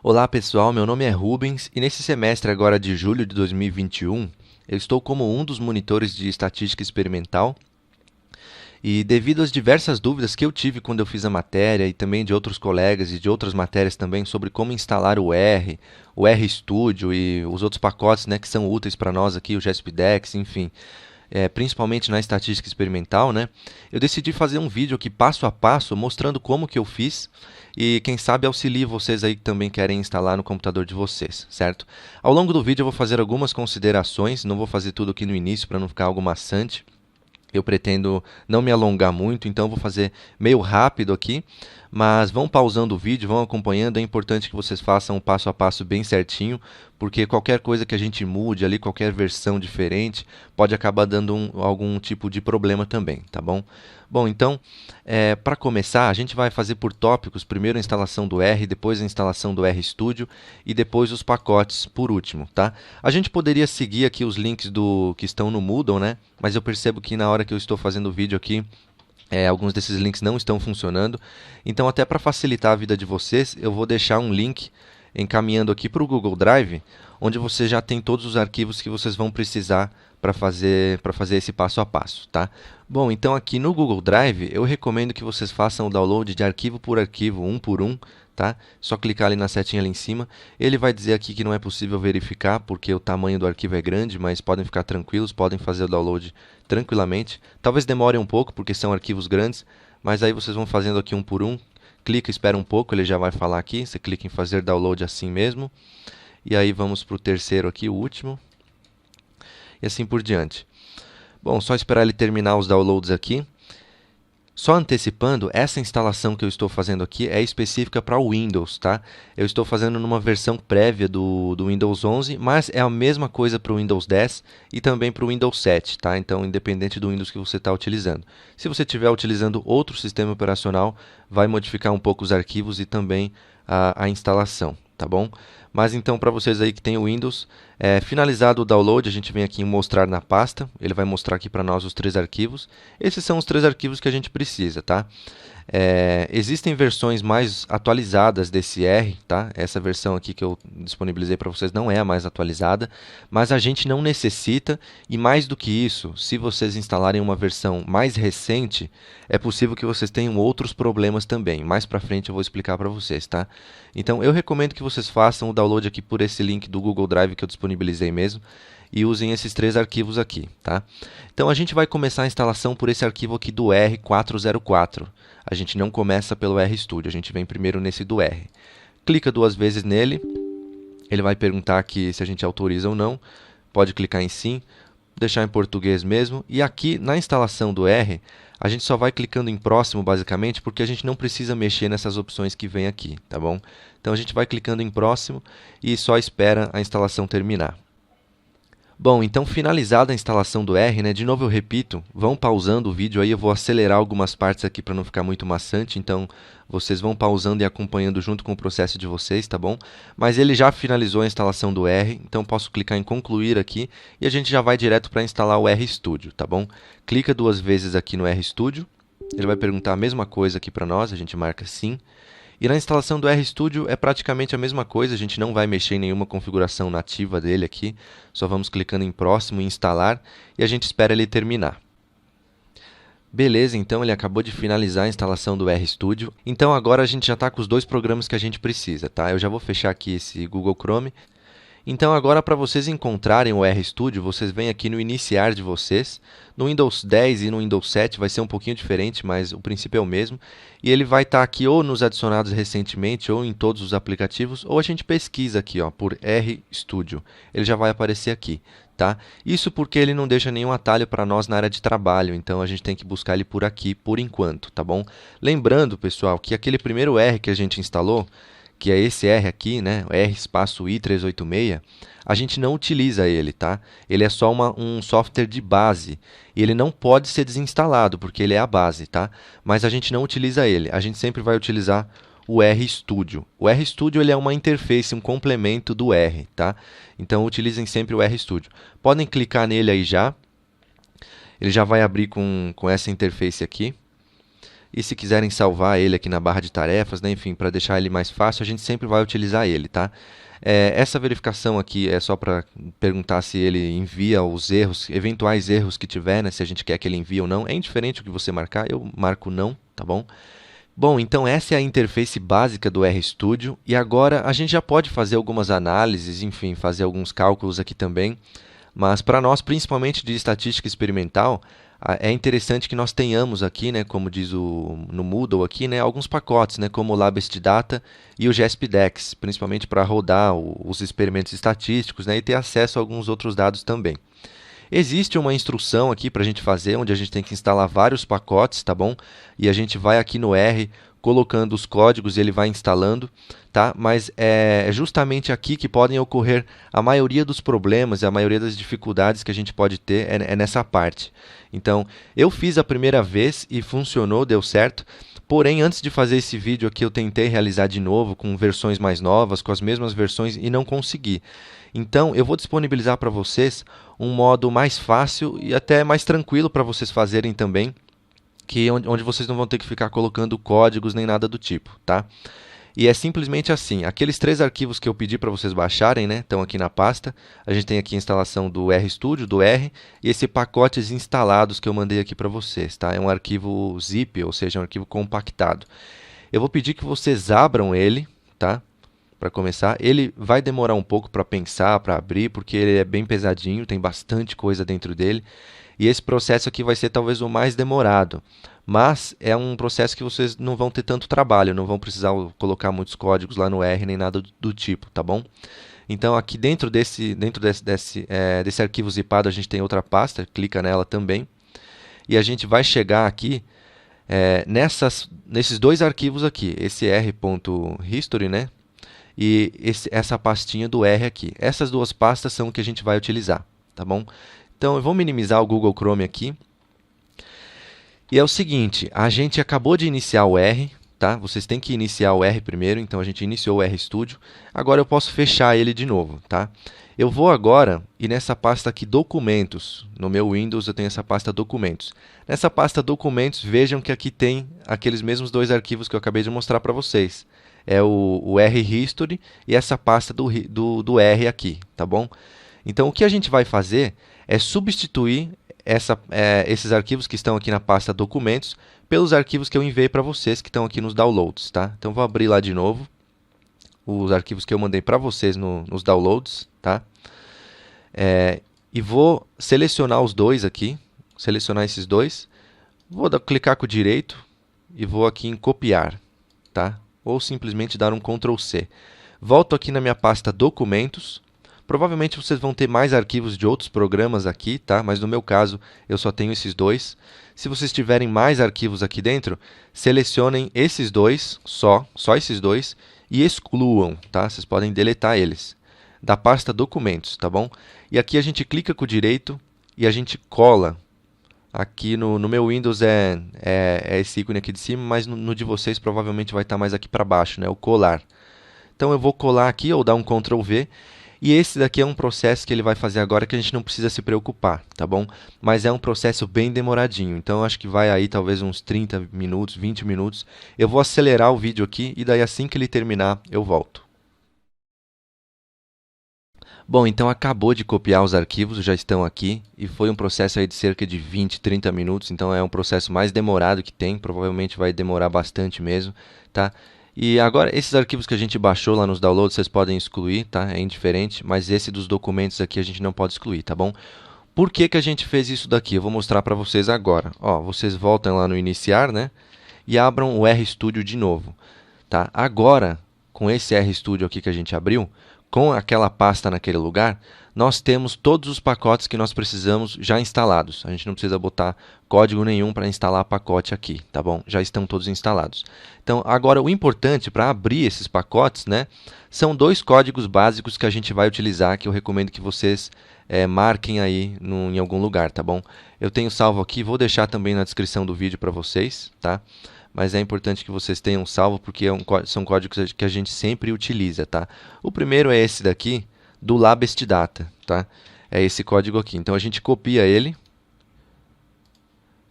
Olá pessoal, meu nome é Rubens e nesse semestre agora de julho de 2021 eu estou como um dos monitores de estatística experimental e devido às diversas dúvidas que eu tive quando eu fiz a matéria e também de outros colegas e de outras matérias também sobre como instalar o RStudio e os outros pacotes, né, que são úteis para nós aqui, o GESPDEX, enfim, principalmente na estatística experimental, né, eu decidi fazer um vídeo aqui passo a passo mostrando como que eu fiz e quem sabe auxilie vocês aí que também querem instalar no computador de vocês, certo? Ao longo do vídeo eu vou fazer algumas considerações, não vou fazer tudo aqui no início para não ficar algo maçante. Eu pretendo não me alongar muito, então vou fazer meio rápido aqui, mas vão pausando o vídeo, vão acompanhando. É importante que vocês façam um passo a passo bem certinho, porque qualquer coisa que a gente mude ali, qualquer versão diferente, pode acabar dando algum tipo de problema também, tá bom? Bom, então, para começar, a gente vai fazer por tópicos, primeiro a instalação do R, depois a instalação do RStudio e depois os pacotes por último, tá? A gente poderia seguir aqui os links que estão no Moodle, né? Mas eu percebo que na hora que eu estou fazendo o vídeo aqui, alguns desses links não estão funcionando. Então, até para facilitar a vida de vocês, eu vou deixar um link encaminhando aqui para o Google Drive, onde você já tem todos os arquivos que vocês vão precisar para fazer esse passo a passo, tá? Bom, então aqui no Google Drive, eu recomendo que vocês façam o download de arquivo por arquivo, um por um, tá? Só clicar ali na setinha ali em cima. Ele vai dizer aqui que não é possível verificar, porque o tamanho do arquivo é grande, mas podem ficar tranquilos, podem fazer o download tranquilamente. Talvez demore um pouco, porque são arquivos grandes, mas aí vocês vão fazendo aqui um por um. Clica, espera um pouco, ele já vai falar aqui. Você clica em fazer download assim mesmo. E aí vamos para o terceiro aqui, o último. E assim por diante. Bom, só esperar ele terminar os downloads aqui. Só antecipando, essa instalação que eu estou fazendo aqui é específica para o Windows, tá? Eu estou fazendo numa versão prévia do Windows 11, mas é a mesma coisa para o Windows 10 e também para o Windows 7, tá? Então, independente do Windows que você está utilizando. Se você estiver utilizando outro sistema operacional, vai modificar um pouco os arquivos e também a instalação, tá bom? Mas então, para vocês aí que tem o Windows, finalizado o download, a gente vem aqui em mostrar na pasta. Ele vai mostrar aqui para nós os 3 arquivos. Esses são os 3 arquivos que a gente precisa, tá? Existem versões mais atualizadas desse R, tá? Essa versão aqui que eu disponibilizei para vocês não é a mais atualizada, mas a gente não necessita, e mais do que isso, se vocês instalarem uma versão mais recente, é possível que vocês tenham outros problemas também. Mais para frente eu vou explicar para vocês, tá? Então eu recomendo que vocês façam o download aqui por esse link do Google Drive que eu disponibilizei mesmo e usem esses 3 arquivos aqui, tá? Então a gente vai começar a instalação por esse arquivo aqui do R404. A gente não começa pelo RStudio, a gente vem primeiro nesse do R. Clica 2 vezes nele, ele vai perguntar aqui se a gente autoriza ou não. Pode clicar em sim, deixar em português mesmo. E aqui na instalação do R, a gente só vai clicando em próximo basicamente, porque a gente não precisa mexer nessas opções que vem aqui, tá bom? Então a gente vai clicando em próximo e só espera a instalação terminar. Bom, então finalizada a instalação do R, né? De novo eu repito, vão pausando o vídeo aí, eu vou acelerar algumas partes aqui para não ficar muito maçante, então vocês vão pausando e acompanhando junto com o processo de vocês, tá bom? Mas ele já finalizou a instalação do R, então posso clicar em concluir aqui e a gente já vai direto para instalar o RStudio, tá bom? Clica 2 vezes aqui no RStudio, ele vai perguntar a mesma coisa aqui para nós, a gente marca sim. E na instalação do RStudio é praticamente a mesma coisa, a gente não vai mexer em nenhuma configuração nativa dele aqui, só vamos clicando em próximo e instalar e a gente espera ele terminar. Beleza, então ele acabou de finalizar a instalação do RStudio, então agora a gente já está com os 2 programas que a gente precisa, tá? Eu já vou fechar aqui esse Google Chrome. Então agora para vocês encontrarem o RStudio, vocês vêm aqui no iniciar de vocês. No Windows 10 e no Windows 7 vai ser um pouquinho diferente, mas o princípio é o mesmo. E ele vai estar aqui ou nos adicionados recentemente ou em todos os aplicativos, ou a gente pesquisa aqui ó, por RStudio. Ele já vai aparecer aqui, tá? Isso porque ele não deixa nenhum atalho para nós na área de trabalho, então a gente tem que buscar ele por aqui por enquanto, tá bom? Lembrando, pessoal, que aquele primeiro R que a gente instalou, que é esse R aqui, né, R espaço i386, a gente não utiliza ele, tá? Ele é só um software de base e ele não pode ser desinstalado porque ele é a base, tá? Mas a gente não utiliza ele, a gente sempre vai utilizar o RStudio. O RStudio ele é uma interface, um complemento do R, tá? Então utilizem sempre o RStudio. Podem clicar nele aí já, ele já vai abrir com essa interface aqui. e se quiserem salvar ele aqui na barra de tarefas, né, enfim, para deixar ele mais fácil, a gente sempre vai utilizar ele, tá? Essa verificação aqui é só para perguntar se ele envia os erros, eventuais erros que tiver, né, se a gente quer que ele envie ou não. É indiferente o que você marcar, eu marco não, tá bom? Bom, então essa é a interface básica do RStudio e agora a gente já pode fazer algumas análises, enfim, fazer alguns cálculos aqui também, mas para nós, principalmente de estatística experimental, é interessante que nós tenhamos aqui, né, como diz no Moodle aqui, né, alguns pacotes, né, como o LabestData e o GESPDEX, principalmente para rodar os experimentos estatísticos, né, e ter acesso a alguns outros dados também. Existe uma instrução aqui para a gente fazer, onde a gente tem que instalar vários pacotes, tá bom? E a gente vai aqui no R, colocando os códigos e ele vai instalando, tá? Mas é justamente aqui que podem ocorrer a maioria dos problemas e a maioria das dificuldades que a gente pode ter é nessa parte. Então, eu fiz a primeira vez e funcionou, deu certo. Porém, antes de fazer esse vídeo aqui, eu tentei realizar de novo com versões mais novas, com as mesmas versões e não consegui. Então, eu vou disponibilizar para vocês um modo mais fácil e até mais tranquilo para vocês fazerem também, onde vocês não vão ter que ficar colocando códigos nem nada do tipo, tá? E é simplesmente assim, aqueles 3 arquivos que eu pedi para vocês baixarem, né, estão aqui na pasta. A gente tem aqui a instalação do RStudio, do R, e esse pacotes instalados que eu mandei aqui para vocês, tá? É um arquivo zip, ou seja, um arquivo compactado. Eu vou pedir que vocês abram ele, tá? Para começar, ele vai demorar um pouco para pensar, para abrir, porque ele é bem pesadinho, tem bastante coisa dentro dele. E esse processo aqui vai ser talvez o mais demorado, mas é um processo que vocês não vão ter tanto trabalho, não vão precisar colocar muitos códigos lá no R nem nada do tipo, tá bom? Então aqui dentro desse arquivo zipado a gente tem outra pasta, clica nela também, e a gente vai chegar aqui nesses 2 arquivos aqui, esse r.history, né? E essa pastinha do R aqui. Essas 2 pastas são o que a gente vai utilizar, tá bom? Então eu vou minimizar o Google Chrome aqui. E é o seguinte, a gente acabou de iniciar o R, tá? Vocês têm que iniciar o R primeiro, então a gente iniciou o RStudio. Agora eu posso fechar ele de novo, tá? Eu vou agora ir nessa pasta aqui, Documentos. No meu Windows eu tenho essa pasta Documentos. Nessa pasta Documentos, vejam que aqui tem aqueles mesmos 2 arquivos que eu acabei de mostrar para vocês. É o R-History e essa pasta do R aqui, tá bom? Então o que a gente vai fazer é substituir esses arquivos que estão aqui na pasta Documentos pelos arquivos que eu enviei para vocês que estão aqui nos downloads, tá? Então vou abrir lá de novo os arquivos que eu mandei para vocês nos downloads, tá? E vou selecionar os 2 aqui, selecionar esses 2, vou clicar com o direito e vou aqui em copiar, tá? Ou simplesmente dar um Ctrl C. Volto aqui na minha pasta Documentos. Provavelmente vocês vão ter mais arquivos de outros programas aqui, tá? Mas no meu caso eu só tenho esses 2. Se vocês tiverem mais arquivos aqui dentro, selecionem esses 2, só esses 2, e excluam, tá? Vocês podem deletar eles da pasta Documentos, tá bom? E aqui a gente clica com o direito e a gente cola. Aqui no meu Windows é esse ícone aqui de cima, mas no de vocês provavelmente vai estar mais aqui para baixo, né? O colar. Então eu vou colar aqui ou dar um Ctrl V. E esse daqui é um processo que ele vai fazer agora que a gente não precisa se preocupar, tá bom? Mas é um processo bem demoradinho, então eu acho que vai aí talvez uns 30 minutos, 20 minutos. Eu vou acelerar o vídeo aqui e daí assim que ele terminar eu volto. Bom, então acabou de copiar os arquivos, já estão aqui, e foi um processo aí de cerca de 20, 30 minutos, então é um processo mais demorado que tem, provavelmente vai demorar bastante mesmo, tá? E agora, esses arquivos que a gente baixou lá nos downloads, vocês podem excluir, tá? É indiferente, mas esse dos documentos aqui a gente não pode excluir, tá bom? Por que que a gente fez isso daqui? Eu vou mostrar para vocês agora. Ó, vocês voltam lá no iniciar, né? E abram o RStudio de novo, tá? Agora, com esse RStudio aqui que a gente abriu, com aquela pasta naquele lugar, nós temos todos os pacotes que nós precisamos já instalados. A gente não precisa botar código nenhum para instalar pacote aqui, tá bom? Já estão todos instalados. Então, agora o importante para abrir esses pacotes, né, são 2 códigos básicos que a gente vai utilizar, que eu recomendo que vocês marquem aí em algum lugar, tá bom? Eu tenho salvo aqui, vou deixar também na descrição do vídeo para vocês, tá? Mas é importante que vocês tenham salvo porque são códigos que a gente sempre utiliza, tá? O primeiro é esse daqui, do LabestData, tá? É esse código aqui. Então a gente copia ele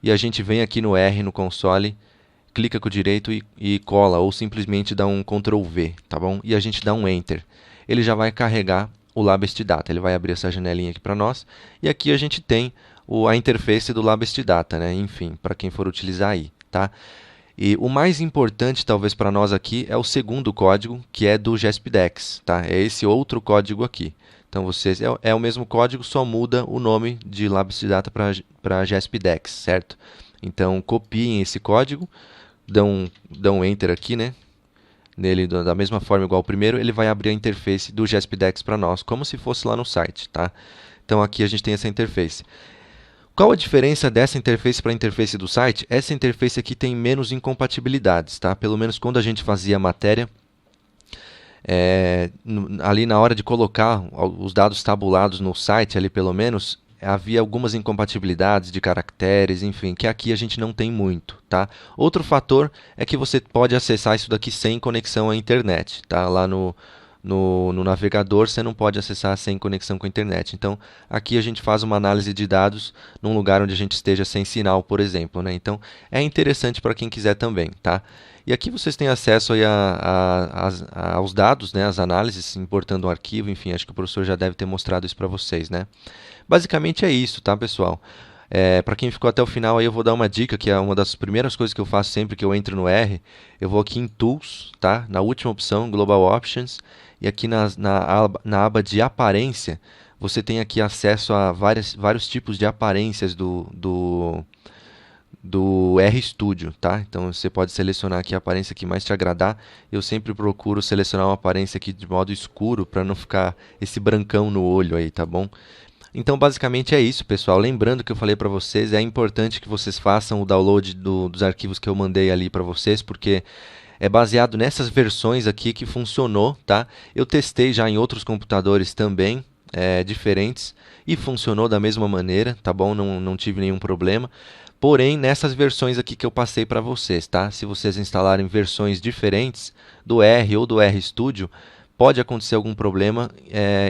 e a gente vem aqui no R no console clica com o direito e cola, ou simplesmente dá um Ctrl V, tá bom? E a gente dá um Enter. Ele já vai carregar o LabStData, ele vai abrir essa janelinha aqui para nós, e aqui a gente tem a interface do LabStData, né? Enfim, para quem for utilizar aí, tá? E o mais importante, talvez, para nós aqui é o segundo código, que é do GESPDEX, tá? É esse outro código aqui. Então, vocês é o mesmo código, só muda o nome de LabStData para GESPDEX, certo? Então, copiem esse código, dão Enter aqui, né? Nele, da mesma forma igual o primeiro, ele vai abrir a interface do GESPDEX para nós, como se fosse lá no site, tá? Então, aqui a gente tem essa interface. Qual a diferença dessa interface para a interface do site? Essa interface aqui tem menos incompatibilidades, tá? Pelo menos quando a gente fazia a matéria, ali na hora de colocar os dados tabulados no site, ali pelo menos, havia algumas incompatibilidades de caracteres, enfim, que aqui a gente não tem muito, tá? Outro fator é que você pode acessar isso daqui sem conexão à internet, tá? Lá no navegador você não pode acessar sem conexão com a internet. Então, aqui a gente faz uma análise de dados num lugar onde a gente esteja sem sinal, por exemplo, né? Então, é interessante para quem quiser também, tá? E aqui vocês têm acesso aí aos dados, né? As análises, importando um arquivo, enfim, acho que o professor já deve ter mostrado isso para vocês, né? Basicamente é isso, tá, pessoal? Para quem ficou até o final, aí eu vou dar uma dica, que é uma das primeiras coisas que eu faço sempre que eu entro no R. Eu vou aqui em Tools, tá? Na última opção, Global Options, e aqui na aba de aparência, você tem aqui acesso a vários tipos de aparências do RStudio, tá? Então você pode selecionar aqui a aparência que mais te agradar. Eu sempre procuro selecionar uma aparência aqui de modo escuro para não ficar esse brancão no olho aí, tá bom? Então, basicamente é isso, pessoal. Lembrando que eu falei para vocês, é importante que vocês façam o download dos arquivos que eu mandei ali para vocês, porque é baseado nessas versões aqui que funcionou, tá? Eu testei já em outros computadores também, diferentes, e funcionou da mesma maneira, tá bom? Não tive nenhum problema. Porém, nessas versões aqui que eu passei para vocês, tá? Se vocês instalarem versões diferentes do R ou do RStudio, pode acontecer algum problema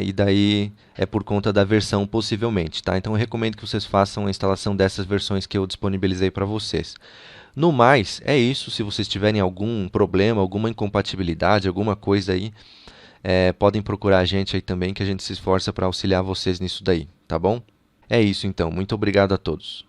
e daí é por conta da versão possivelmente, tá? Então eu recomendo que vocês façam a instalação dessas versões que eu disponibilizei para vocês. No mais, é isso. Se vocês tiverem algum problema, alguma incompatibilidade, alguma coisa aí, podem procurar a gente aí também, que a gente se esforça para auxiliar vocês nisso daí, tá bom? É isso então. Muito obrigado a todos.